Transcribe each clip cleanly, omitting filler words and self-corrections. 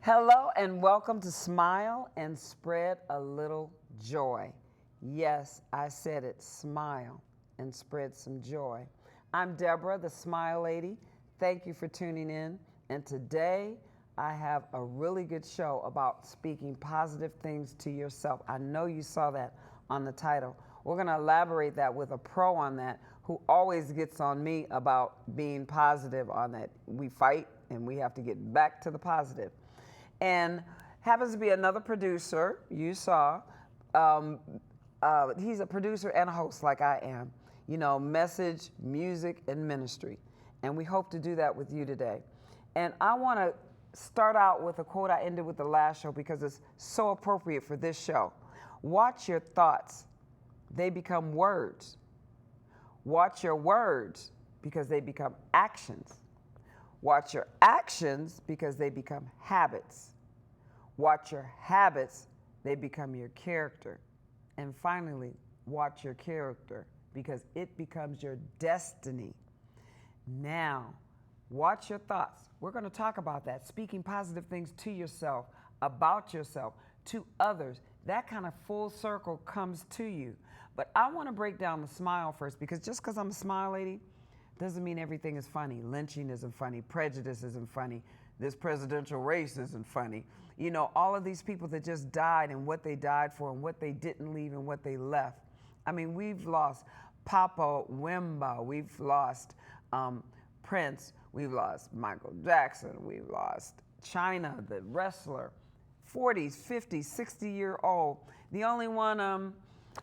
Hello and welcome to Smile and Spread a Little Joy. Yes, I said it, smile and spread some joy. I'm Deborah, the Smile Lady. Thank you for tuning in. And today I have a really good show about speaking positive things to yourself. I know you saw that on the title. We're going to elaborate that with a pro on that who always gets on me about being positive on that. We fight and we have to get back to the positive. And happens to be another producer you saw. He's a producer and a host like I am. You know, message, music, and ministry. And we hope to do that with you today. And I want to start out with a quote I ended with the last show because it's so appropriate for this show. Watch your thoughts. They become words. Watch your words because they become actions. Watch your actions because they become habits. Watch your habits, they become your character. And finally, watch your character because it becomes your destiny. Now, watch your thoughts. We're going to talk about that, speaking positive things to yourself, about yourself, to others. That kind of full circle comes to you. But I want to break down the smile first because just because I'm a smile lady, doesn't mean everything is funny. Lynching isn't funny. Prejudice isn't funny. This presidential race isn't funny. You know, all of these people that just died and what they died for and what they didn't leave and what they left. I mean, we've lost Papa Wemba. We've lost Prince. We've lost Michael Jackson. We've lost China, the wrestler. 40s, 50s, 60-year-old. The only one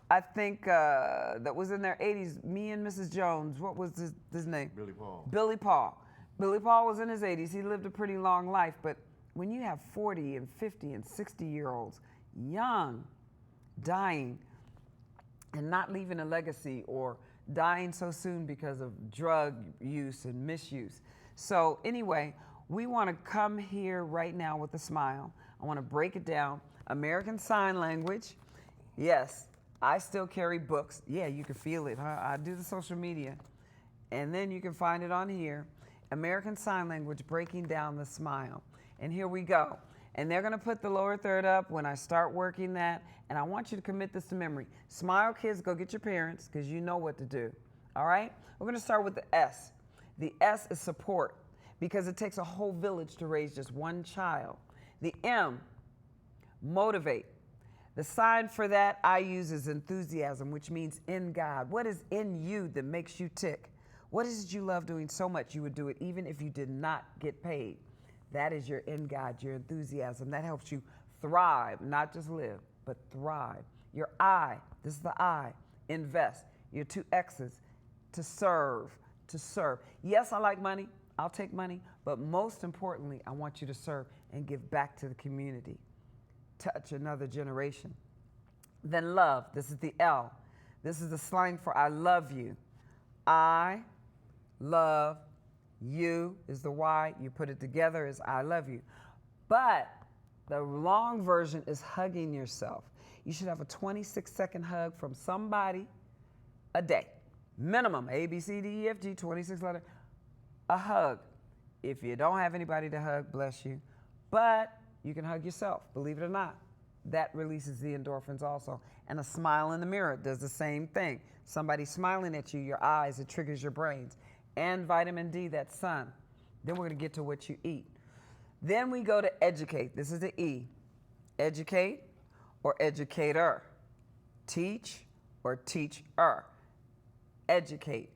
I think that was in their 80s, me and Mrs. Jones, what was his name? Billy Paul. Billy Paul. Billy Paul was in his 80s. He lived a pretty long life, but when you have 40 and 50 and 60-year-olds, young, dying, and not leaving a legacy or dying so soon because of drug use and misuse. So anyway, we want to come here right now with a smile. I want to break it down. American Sign Language. Yes, I still carry books. Yeah, you can feel it. Huh? I do the social media. And then you can find it on here. American Sign Language, breaking down the smile. And here we go. And they're going to put the lower third up when I start working that. And I want you to commit this to memory. Smile, kids, go get your parents because you know what to do. All right? We're going to start with the S. The S is support because it takes a whole village to raise just one child. The M, motivate. The sign for that I use is enthusiasm, which means in God. What is in you that makes you tick? What is it you love doing so much you would do it even if you did not get paid? That is your in God, your enthusiasm. That helps you thrive, not just live, but thrive. Your I, this is the I, invest. Your two X's, to serve, to serve. Yes, I like money. I'll take money. But most importantly, I want you to serve and give back to the community. Touch another generation. Then love, this is the L. This is the slang for I love you. I love you is the Y. You put it together as I love you. But the long version is hugging yourself. You should have a 26-second hug from somebody a day. Minimum, A, B, C, D, E, F, G, 26 letter. A hug. If you don't have anybody to hug, bless you. But you can hug yourself, believe it or not. That releases the endorphins also. And a smile in the mirror does the same thing. Somebody smiling at you, your eyes, it triggers your brains. And vitamin D, that sun. Then we're going to get to what you eat. Then we go to educate. This is the E. Educate or educator. Teach or teacher. Educate.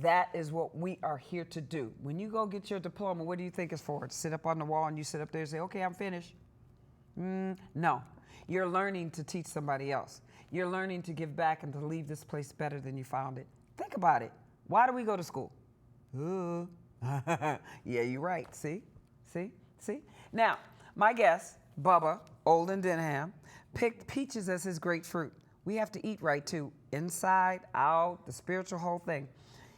That is what we are here to do. When you go get your diploma, what do you think it's for? To sit up on the wall and you sit up there and say, okay, I'm finished. No. You're learning to teach somebody else. You're learning to give back and to leave this place better than you found it. Think about it. Why do we go to school? Ooh. Yeah, you're right. See? Now, my guest, Bubba, Olden, Denham, picked peaches as his grapefruit. We have to eat right, too. Inside, out, the spiritual whole thing.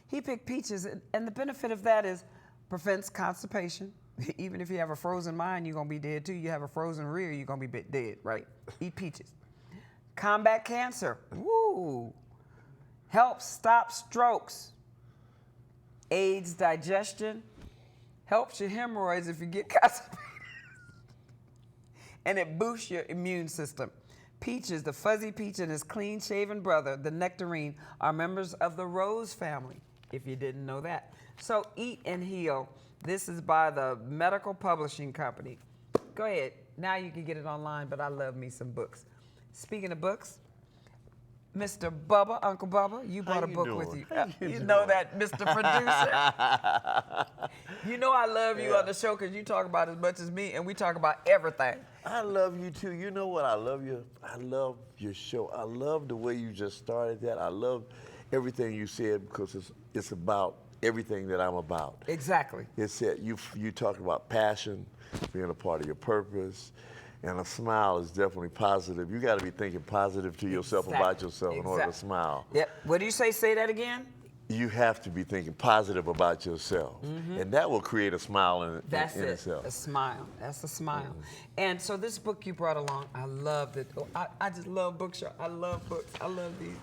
He picked peaches, and the benefit of that is prevents constipation. Even if you have a frozen mind, you're going to be dead, too. You have a frozen rear, you're going to be dead, right? Eat peaches. Combat cancer. Woo. Helps stop strokes. Aids digestion. Helps your hemorrhoids if you get constipated. and it boosts your immune system. Peaches, the fuzzy peach and his clean-shaven brother, the nectarine, are members of the rose family, if you didn't know that. So Eat and Heal. This is by the Medical Publishing Company. Go ahead. Now you can get it online, but I love me some books. Speaking of books, Mr. Bubba, Uncle Bubba, you brought a book with you. You know that, Mr. Producer. You know I love you on the show because you talk about as much as me, and we talk about everything. I love you too. You know what? I love you. I love your show. I love the way you just started that. I love everything you said because it's about everything that I'm about. Exactly. It said you talked about passion, being a part of your purpose. And a smile is definitely positive. You got to be thinking positive to yourself about yourself in order to smile. Yep. What do you say? Say that again. You have to be thinking positive about yourself, and that will create a smile in itself. A smile. That's a smile. And so this book you brought along, I loved it. Oh, I just love bookshelf. I love books. I love these.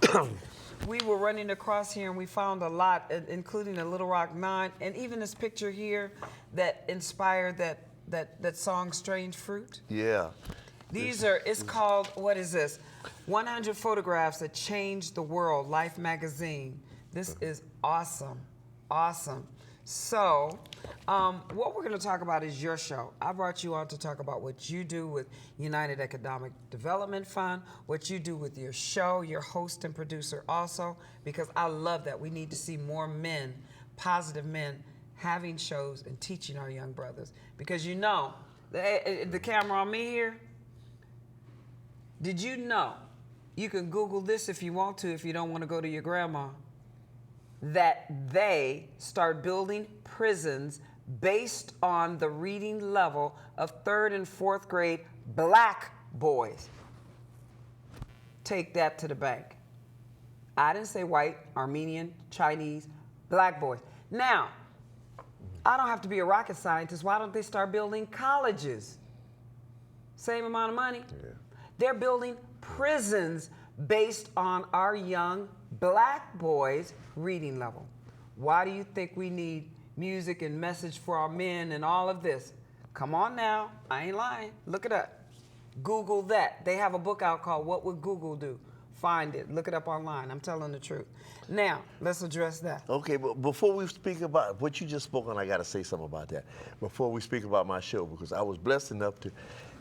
We were running across here and we found a lot, including a Little Rock 9, and even this picture here that inspired that song Strange Fruit. Yeah. It's called, what is this? 100 Photographs That Changed the World, Life Magazine. This is awesome, awesome. So, what we're going to talk about is your show. I brought you on to talk about what you do with United Economic Development Fund, what you do with your show, your host and producer also, because I love that. We need to see more men, positive men, having shows and teaching our young brothers. Because you know, the camera on me here, did you know, you can Google this if you want to, if you don't want to go to your grandma, that they start building prisons based on the reading level of 3rd and 4th grade black boys. Take that to the bank. I didn't say white, Armenian, Chinese, black boys. Now, I don't have to be a rocket scientist. Why don't they start building colleges? Same amount of money. Yeah. They're building prisons based on our young black boys' reading level. Why do you think we need music and message for our men and all of this? Come on now, I ain't lying. Look it up. Google that. They have a book out called What Would Google Do? Find it. Look it up online. I'm telling the truth. Now, let's address that. Okay, but before we speak about what you just spoke on, I got to say something about that. Before we speak about my show, because I was blessed enough to,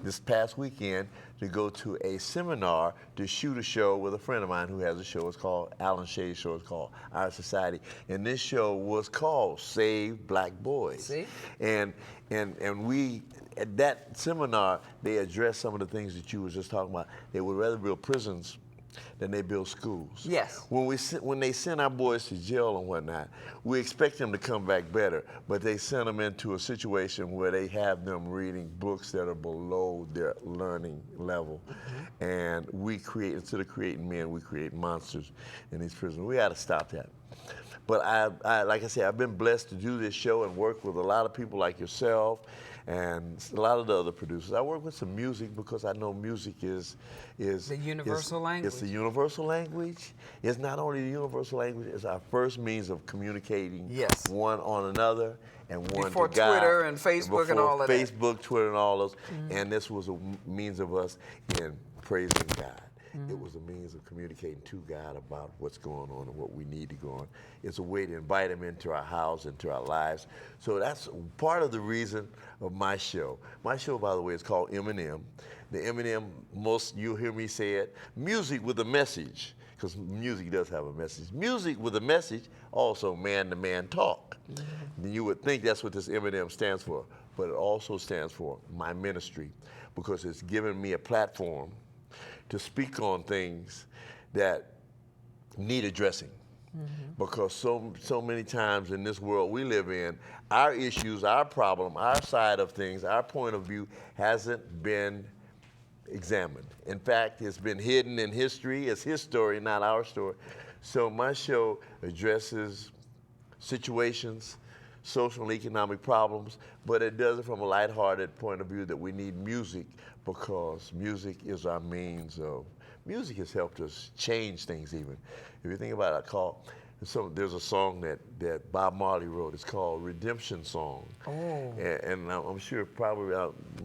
this past weekend, to go to a seminar to shoot a show with a friend of mine who has a show. It's called, Alan Shay's show. It's called Our Society. And this show was called Save Black Boys. See? And we, at that seminar, they addressed some of the things that you were just talking about. They would rather build prisons than they build schools. Yes. When they send our boys to jail and whatnot, we expect them to come back better, but they send them into a situation where they have them reading books that are below their learning level. And we create, instead of creating men, we create monsters in these prisons. We got to stop that. But I, like I said, I've been blessed to do this show and work with a lot of people like yourself and a lot of the other producers. I work with some music because I know music is the universal language. It's the universal language. It's not only the universal language, it's our first means of communicating one on another and one before to God. Twitter and Facebook and all of that. Facebook, Twitter and all those. And this was a means of us in praising God. It was a means of communicating to God about what's going on and what we need to go on. It's a way to invite him into our house, into our lives. So that's part of the reason of my show. My show, by the way, is called M&M. The M&M, most you'll hear me say it, music with a message, because music does have a message. Music with a message, also man-to-man talk. Then you would think that's what this M&M stands for, but it also stands for my ministry, because it's given me a platform to speak on things that need addressing. Because so many times in this world we live in, our issues, our problem, our side of things, our point of view hasn't been examined. In fact, it's been hidden in history. It's his story, not our story. So my show addresses situations, social and economic problems, but it does it from a lighthearted point of view that we need music, because music is our means of, music has helped us change things even. If you think about it, So there's a song that Bob Marley wrote. It's called Redemption Song. Oh. And I'm sure probably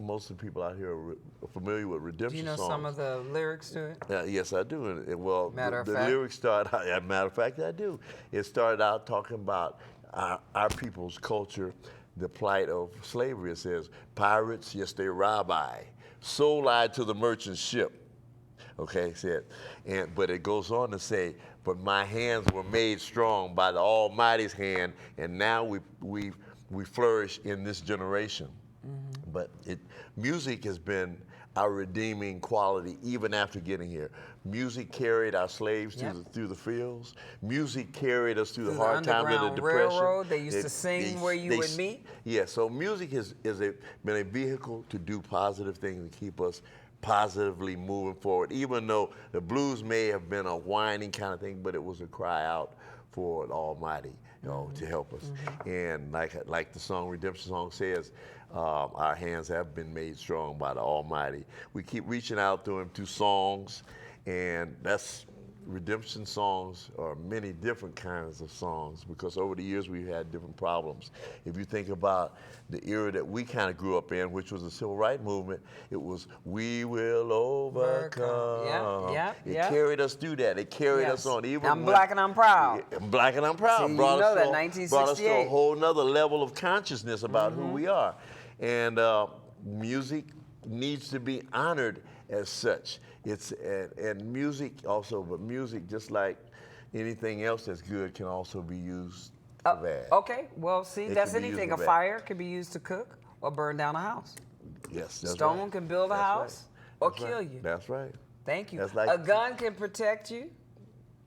most of the people out here are familiar with Redemption Do you know songs. some of the lyrics to it? Yes, I do. Well, Matter of the fact. lyrics start out, as a matter of fact, I do. It started out talking about our people's culture, the plight of slavery. It says, pirates, yes, they rob I. Sold I to the merchant ship. Okay, said, but it goes on to say, but my hands were made strong by the Almighty's hand, and now we flourish in this generation. Mm-hmm. But music has been our redeeming quality even after getting here. Music carried our slaves through the fields. Music carried us through the hard times of the Depression. Railroad, they used to sing where you would meet. Yeah, so music has been a vehicle to do positive things and keep us positively moving forward, even though the blues may have been a whining kind of thing, but it was a cry out for the Almighty, to help us. Mm-hmm. And like the song Redemption Song says, our hands have been made strong by the Almighty. We keep reaching out to Him through songs, and that's redemption songs are many different kinds of songs because over the years we've had different problems. If you think about the era that we kind of grew up in, which was the civil rights movement, it was "We will overcome." It carried us through that. It carried us on. Even I'm black and I'm proud. I'm black and I'm proud. See, brought you know us that, to, 1968. brought us to a whole nother level of consciousness about who we are. And music needs to be honored as such. And music also, but music, just like anything else that's good, can also be used for bad. Okay, well, see, that's can be anything. used A for fire can be used to cook or burn down a house. Yes, that's Stone right. can build a house or kill you. That's right. Thank you. That's like, a gun can protect you.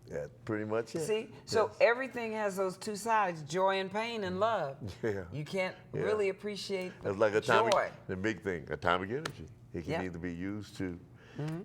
That's pretty much it. See, so everything has those two sides, joy and pain and love. Yeah. You can't really appreciate the It's like atomic, joy. the big thing, atomic energy. It can either be used to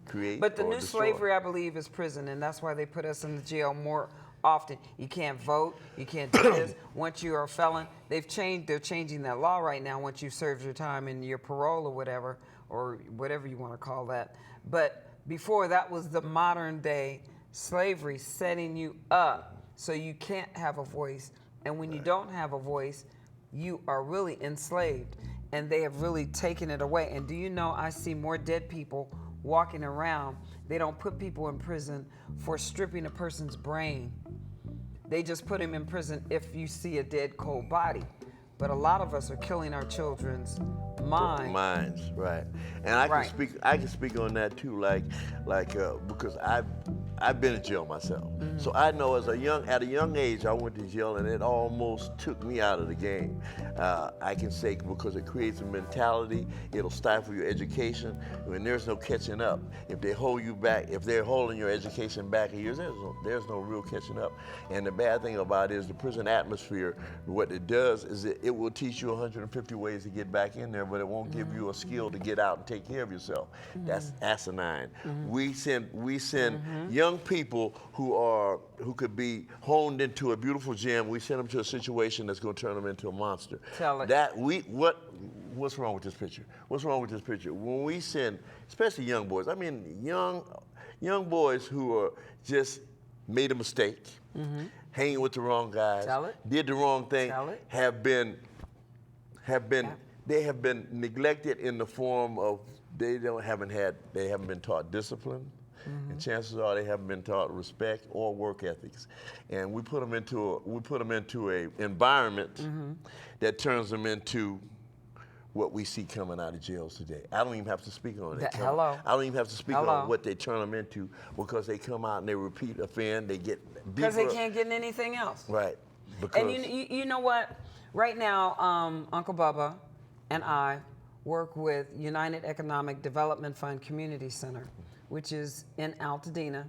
create But the or new destroy. slavery, I believe, is prison, and that's why they put us in the jail more often. You can't vote. You can't do this. Once you are a felon, they're changing that law right now once you've served your time in your parole or whatever you want to call that. But before, that was the modern day slavery, setting you up so you can't have a voice. And when you don't have a voice, you are really enslaved. And they have really taken it away. And do you know, I see more dead people walking around. They don't put people in prison for stripping a person's brain. They just put him in prison if you see a dead, cold body. But a lot of us are killing our children's minds, right? And I can speak on that too, because I've been in jail myself, so I know at a young age I went to jail and it almost took me out of the game. I can say because it creates a mentality, it'll stifle your education, and there's no catching up. If they hold you back, if they're holding your education back a year, there's no real catching up. And the bad thing about it is the prison atmosphere. What it does is it will teach you 150 ways to get back in there, but it won't give you a skill to get out and take care of yourself. That's asinine. We send young people who could be honed into a beautiful gem. We send them to a situation that's going to turn them into a monster. Tell it. What's wrong with this picture? What's wrong with this picture? When we send, especially young boys, I mean young boys who are just made a mistake, hanging with the wrong guys, did the wrong thing, have been neglected in the form of they haven't been taught discipline, and chances are they haven't been taught respect or work ethics, and we put them into a environment that turns them into what we see coming out of jails today. I don't even have to speak on it. I don't even have to speak on what they turn them into because they come out and they repeat offend. They get because they can't get in anything else. Right. And you know what? Right now, Uncle Bubba and I work with United Economic Development Fund Community Center, which is in Altadena.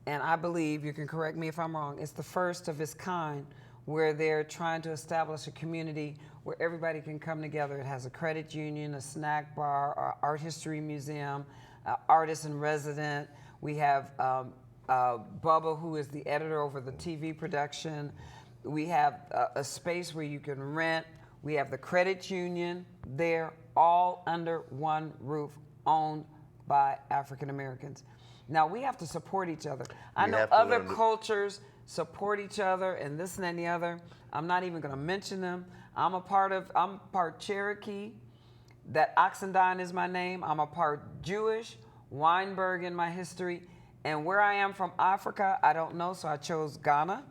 And I believe, you can correct me if I'm wrong, it's the first of its kind where they're trying to establish a community where everybody can come together. It has a credit union, a snack bar, an art history museum, artist in resident. We have Bubba, who is the editor over the TV production. We have a space where you can rent. We have the credit union there, all under one roof, owned by African Americans. Now, we have to support each other. I know other cultures support each other and this and that and the other. I'm not even going to mention them. I'm part Cherokee. That Oxendine is my name. I'm a part Jewish, Weinberg in my history. And where I am from Africa, I don't know, so I chose Ghana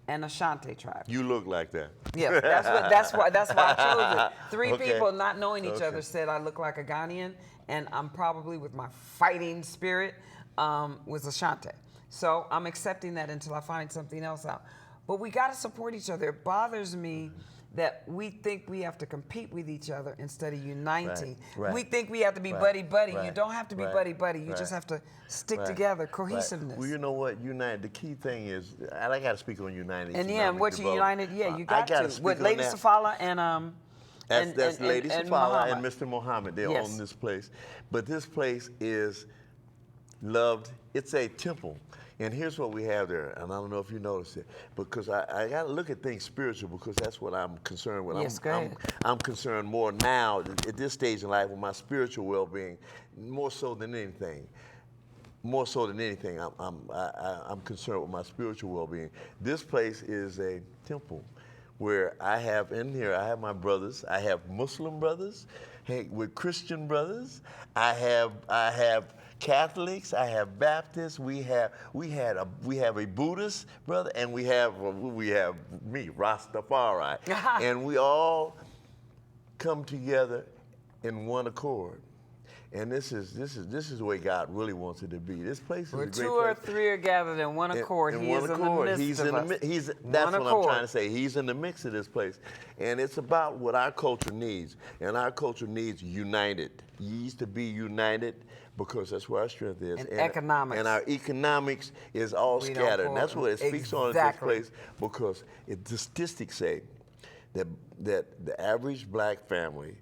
and Ashanti tribe. You look like that. Yeah, that's why I chose it. Three Okay. people not knowing each other said I look like a Ghanaian, and I'm probably, with my fighting spirit, was Ashanti. So I'm accepting that until I find something else out. But we got to support each other. It bothers me that we think we have to compete with each other instead of uniting. Right. We think we have to be buddy-buddy. Right. You don't have to be buddy-buddy. You just have to stick together, cohesiveness. Well, you know what? United, the key thing is, and I got to speak on United. And yeah, and what you united, you got to. With on Lady that. Safala and That's Lady Safala Muhammad. and Mr. Muhammad. They Yes. own this place. But this place is loved. It's a temple. And here's what we have there, and I don't know if you noticed it, because I got to look at things spiritual, because that's what I'm concerned with. Yes, go ahead. I'm concerned more now at this stage in life with my spiritual well-being, more so than anything. More so than anything, I'm concerned with my spiritual well-being. This place is a temple where I have my brothers. I have Muslim brothers, with Christian brothers. I have Catholics, I have Baptists, we have a Buddhist brother, and we have me, Rastafari. And we all come together in one accord. And this is the way God really wants it to be. This place is a great place. Where 2 or 3 are gathered in one accord, He is in the midst of us. That's what I'm trying to say. He's in the mix of this place. And it's about what our culture needs. And our culture needs united. Needs to be united, because that's where our strength is. And economics. And our economics is all scattered. And that's what it speaks on at this place, because the statistics say that the average black family,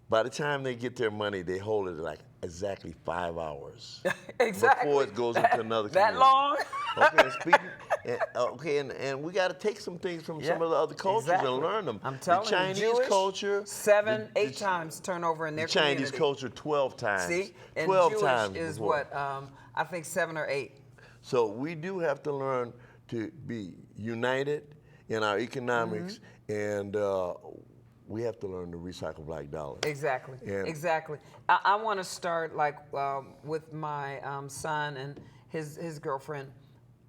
by the time they get their money, they hold it like exactly 5 hours. Exactly. Before it goes into another community. That long? And we got to take some things from some of the other cultures and learn them. I'm telling the Chinese you, Jewish, culture, 7, 8 times turnover in their community. Chinese culture, 12 times. See? And 12 Jewish times is before. what, I think 7 or 8. So we do have to learn to be united in our economics, and we have to learn to recycle black dollars. Exactly. And exactly. I want to start like with my son and his girlfriend.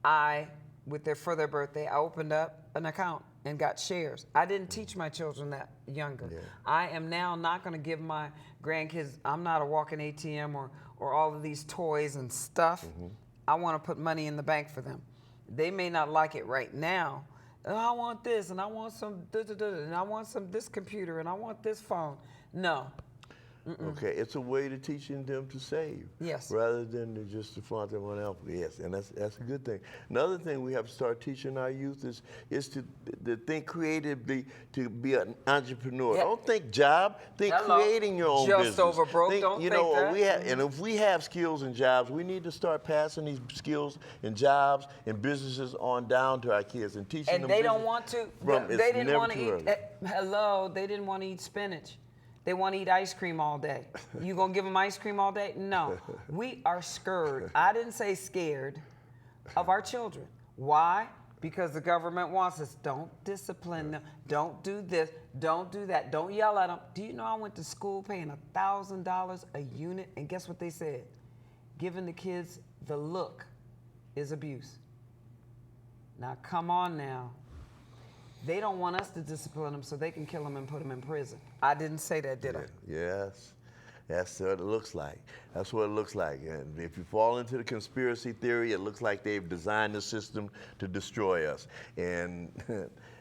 For their birthday, I opened up an account and got shares. I didn't teach my children that younger. Yeah. I am now not going to give my grandkids, I'm not a walking ATM or all of these toys and stuff. I want to put money in the bank for them. They may not like it right now. Oh, I want this, and I want some and I want this computer, and I want this phone. No. Okay, it's a way to teaching them to save. Yes. Rather than just to flaunt them on else. Yes, and that's a good thing. Another thing we have to start teaching our youth is to think creatively, to be an entrepreneur. Yep. Don't think job. Think creating your own business. Just over broke. Don't think that. And if we have skills and jobs, we need to start passing these skills and jobs and businesses on down to our kids and teaching them. And they don't want to. They didn't want to eat. They didn't want to eat spinach. They want to eat ice cream all day. You gonna give them ice cream all day? No. We are scared. I didn't say scared of our children. Why? Because the government wants us. Don't discipline them. Don't do this. Don't do that. Don't yell at them. Do you know I went to school paying $1,000 a unit, and guess what they said? Giving the kids the look is abuse. Now come on now. They don't want us to discipline them so they can kill them and put them in prison. I didn't say that, did I? Yes. That's what it looks like. That's what it looks like. And if you fall into the conspiracy theory, it looks like they've designed the system to destroy us. And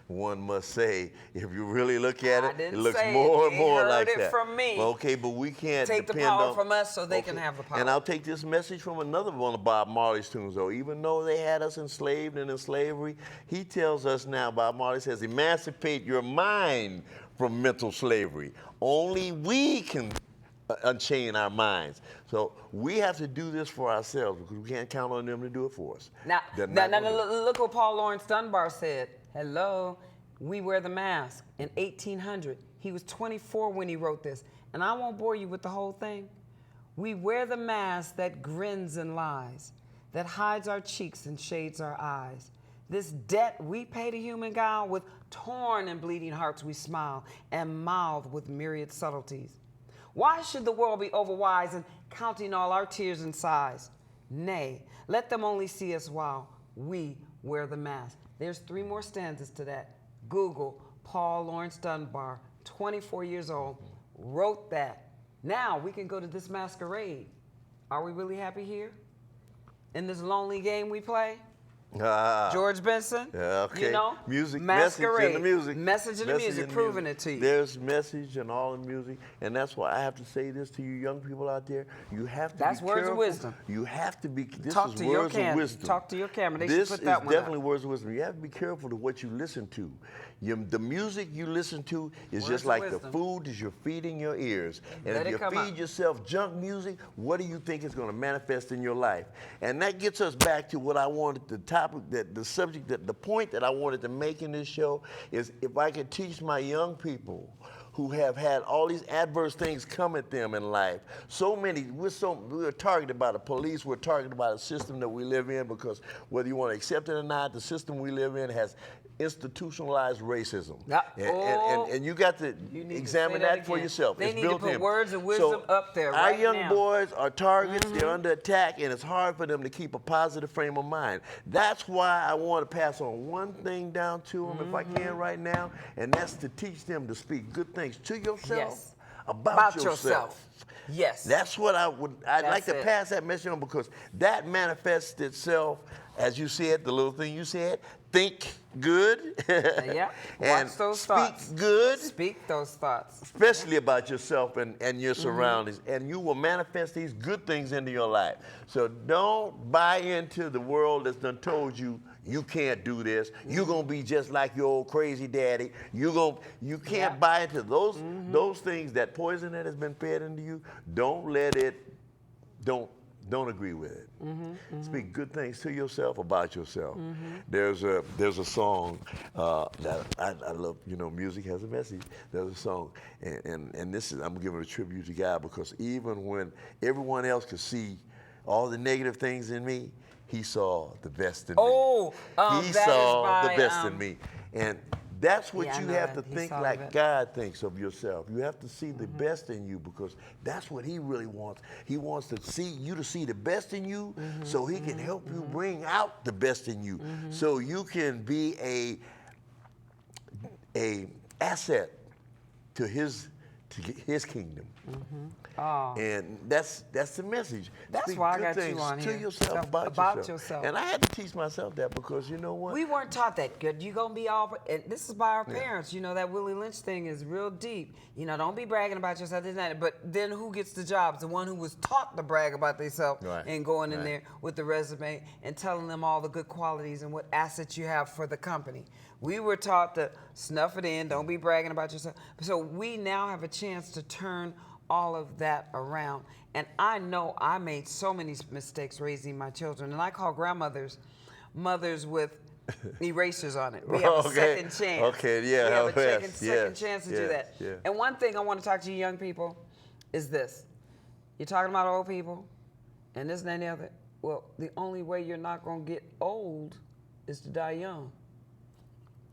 one must say, if you really look at it, it looks more and more like that. They heard it from me. Okay, but we can't take the power from us so they can have the power. And I'll take this message from another one of Bob Marley's tunes, though. Even though they had us enslaved and in slavery, he tells us now, Bob Marley says, emancipate your mind from mental slavery. Only we can unchain our minds. So we have to do this for ourselves, because we can't count on them to do it for us. Now look what Paul Laurence Dunbar said. Hello, we wear the mask in 1800. He was 24 when he wrote this. And I won't bore you with the whole thing. We wear the mask that grins and lies, that hides our cheeks and shades our eyes. This debt we pay to human guile, with torn and bleeding hearts we smile, and mouth with myriad subtleties. Why should the world be overwise in counting all our tears and sighs? Nay, let them only see us while we wear the mask. There's 3 more stanzas to that. Google Paul Laurence Dunbar, 24 years old, wrote that. Now we can go to this masquerade. Are we really happy here? In this lonely game we play? George Benson, okay. You know, Music, masquerade, message in the music. Message in the music, proving it to you. There's message in all the music, and that's why I have to say this to you young people out there. You have to That's be words careful. of wisdom. You have to be, this Talk is to your words of camera. wisdom. Talk to your camera. They This should put is that one definitely up. words of wisdom. You have to be careful to what you listen to. The music you listen to is Words just of like the wisdom. food that you're feeding your ears. And Let if it you come feed out. yourself junk music, what do you think is going to manifest in your life? And that gets us back to what I wanted, the topic, the subject, the point that I wanted to make in this show is if I could teach my young people who have had all these adverse things come at them in life. So many, we're targeted by the police, we're targeted by the system that we live in, because whether you want to accept it or not, the system we live in has institutionalized racism. Yep. And you got to You need to examine say that that for again. yourself. They It's need to built put in. words of wisdom up there Our right young now. boys are targets, they're under attack, and it's hard for them to keep a positive frame of mind. That's why I want to pass on one thing down to them, if I can right now, and that's to teach them to speak good things to yourself, Yes. about yourself. Yes. That's what I'd like to it. pass that message on, because that manifests itself, as you said, the little thing you said, think good. Yeah. And Watch those speak thoughts. good. Speak those thoughts. Especially about yourself and your surroundings, and you will manifest these good things into your life. So don't buy into the world that's done told you you can't do this. You're gonna be just like your old crazy daddy. You can't buy into those things, that poison that has been fed into you. Don't let it. Don't agree with it. Speak good things to yourself about yourself. There's a song that I love. You know, music has a message. There's a song, and this is, I'm giving a tribute to God, because even when everyone else could see all the negative things in me, He saw the best in me. He that saw is the by, best in me, and that's what Yeah, I you know have that. to He think saw like the best. God thinks of yourself. You have to see the best in you, because that's what He really wants. He wants to see you to see the best in you, so He can help you bring out the best in you, so you can be a asset to His kingdom. And that's the message. That's Speak why I good got you things on to here. yourself about yourself. And I had to teach myself that, because you know what? We weren't taught that good. You gonna be all, and this is by our parents. You know, that Willie Lynch thing is real deep. You know, don't be bragging about yourself, this and that. But then who gets the jobs? The one who was taught to brag about themselves and going in there with the resume and telling them all the good qualities and what assets you have for the company. We were taught to snuff it in, don't be bragging about yourself. So we now have a chance to turn all of that around. And I know I made so many mistakes raising my children, and I call grandmothers mothers with erasers on it. We have a second chance. Okay, yeah. We have a second chance to do that. Yeah. And one thing I want to talk to you young people is this. You're talking about old people and this and that and the other. Well, the only way you're not going to get old is to die young.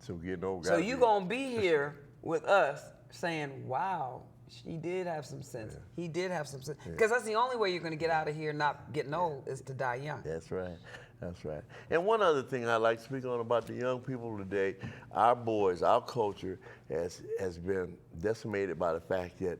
So getting old. So you're going to be here with us saying, wow, she did have some sense. He did have some sense. Because that's the only way you're going to get out of here not getting old is to die young. That's right. That's right. And one other thing I'd like to speak on about the young people today, our boys, our culture has been decimated by the fact that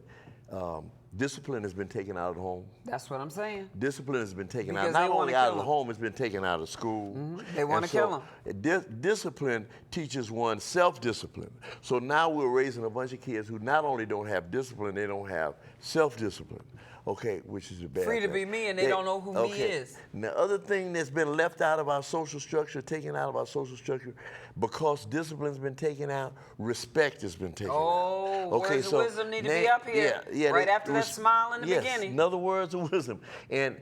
discipline has been taken out of the home. That's what I'm saying. Discipline has been taken Because out, they not only wanna out kill of the them. home, it's been taken out of school. They want to kill them. Discipline teaches one self-discipline. So now we're raising a bunch of kids who not only don't have discipline, they don't have self-discipline. Okay, which is a bad Free to thing. be me, and they don't know who me is. And the other thing that's been left out of our social structure, taken out of our social structure, because discipline's been taken out, respect has been taken out. Okay, words of wisdom need to be up here right after that smile in the beginning. Another words of wisdom. And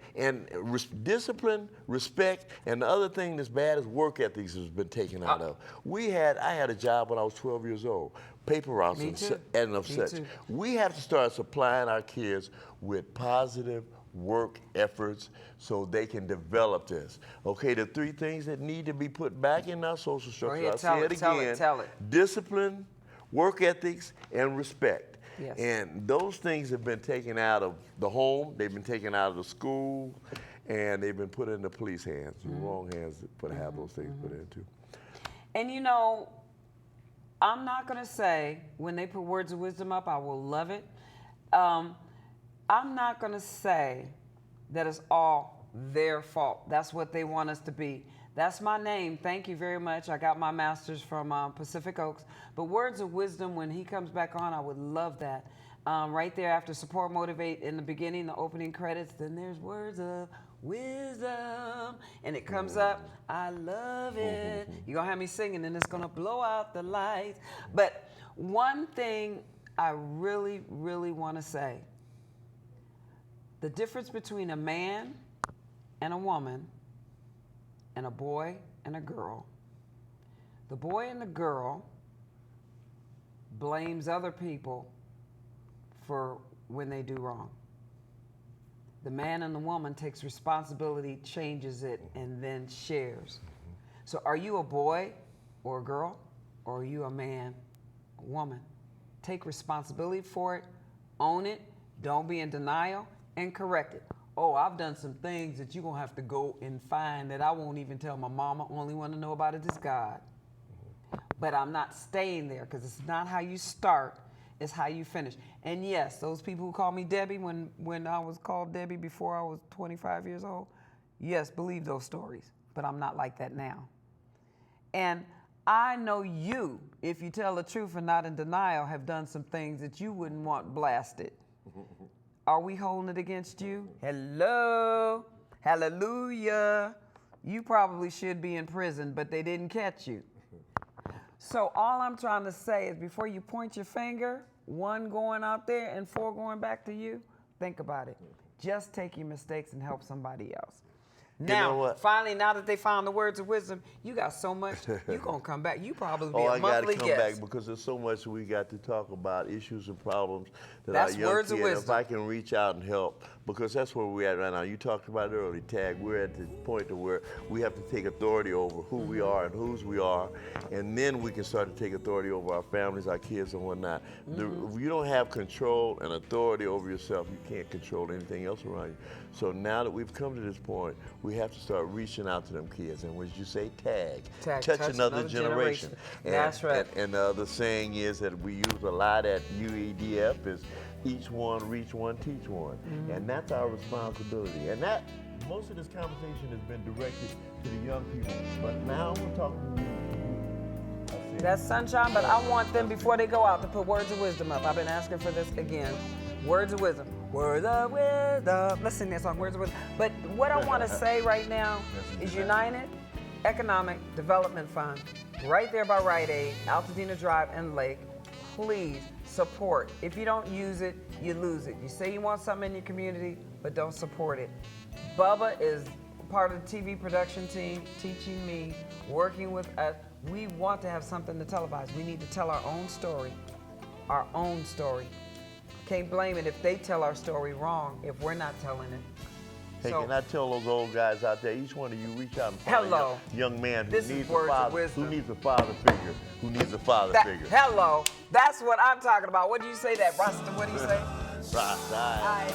discipline, respect, and the other thing that's bad is work ethics has been taken out of. I had a job when I was 12 years old. Paper routes and of such. Too. We have to start supplying our kids with positive work efforts so they can develop this. Okay, the 3 things that need to be put back in our social structure. ahead, I'll say it again. tell it. Discipline, work ethics, and respect. Yes. And those things have been taken out of the home, they've been taken out of the school, and they've been put in the police hands, the wrong hands to have those things put into. And you know, I'm not going to say when they put words of wisdom up, I will love it. I'm not going to say that it's all their fault. That's what they want us to be. That's my name. Thank you very much. I got my master's from Pacific Oaks. But words of wisdom, when he comes back on, I would love that. Right there after support, motivate in the beginning, the opening credits, then there's words of wisdom. And it comes up, I love it. You're going to have me singing and it's going to blow out the lights. But one thing I really, really want to say, the difference between a man and a woman and a boy and a girl. The boy and the girl blames other people for when they do wrong. The man and the woman takes responsibility, changes it, and then shares. So are you a boy or a girl, or are you a man, a woman? Take responsibility for it, own it, don't be in denial, and correct it. Oh, I've done some things that you're going to have to go and find that I won't even tell my mama. Only one to know about it is God. But I'm not staying there, because it's not how you start, it's how you finish. And yes, those people who call me Debbie when I was called Debbie before I was 25 years old, yes, believe those stories. But I'm not like that now. And I know you, if you tell the truth and not in denial, have done some things that you wouldn't want blasted. Are we holding it against you? Hello? Hallelujah. You probably should be in prison, but they didn't catch you. So all I'm trying to say is before you point your finger, 1 going out there and 4 going back to you, think about it. Just take your mistakes and help somebody else. Now, finally, now that they found the words of wisdom, you got so much, you're going to come back. You probably be a monthly guest. I got to come back because there's so much we got to talk about, issues and problems that our young words of kids, wisdom. if I can reach out and help, because that's where we're at right now. You talked about it earlier, Tag. We're at the point to where we have to take authority over who we are and whose we are, and then we can start to take authority over our families, our kids, and whatnot. If you don't have control and authority over yourself, you can't control anything else around you. So now that we've come to this point, we have to start reaching out to them kids. And when you say tag, touch another generation. That's right. And the saying is that we use a lot at UEDF is each one, reach one, teach one. And that's our responsibility. And that, most of this conversation has been directed to the young people. But now we're talking to you. That's sunshine, but I want them, before they go out, to put words of wisdom up. I've been asking for this again. Words of wisdom. Words of wisdom. Let's sing that song, Words of Wisdom. But what I want to say right now is United Economic Development Fund, right there by Rite Aid, Altadena Drive and Lake. Please support. If you don't use it, you lose it. You say you want something in your community, but don't support it. Bubba is part of the TV production team, teaching me, working with us. We want to have something to televise. We need to tell our own story. Our own story. Can't blame it if they tell our story wrong if we're not telling it. Hey, So- can I tell those old guys out there, each one of you reach out and find Hello. a young man who This is needs a words of father, wisdom. who needs a father figure, Hello. That's what I'm talking about. What do you say that, Rasta? What do you say? Right.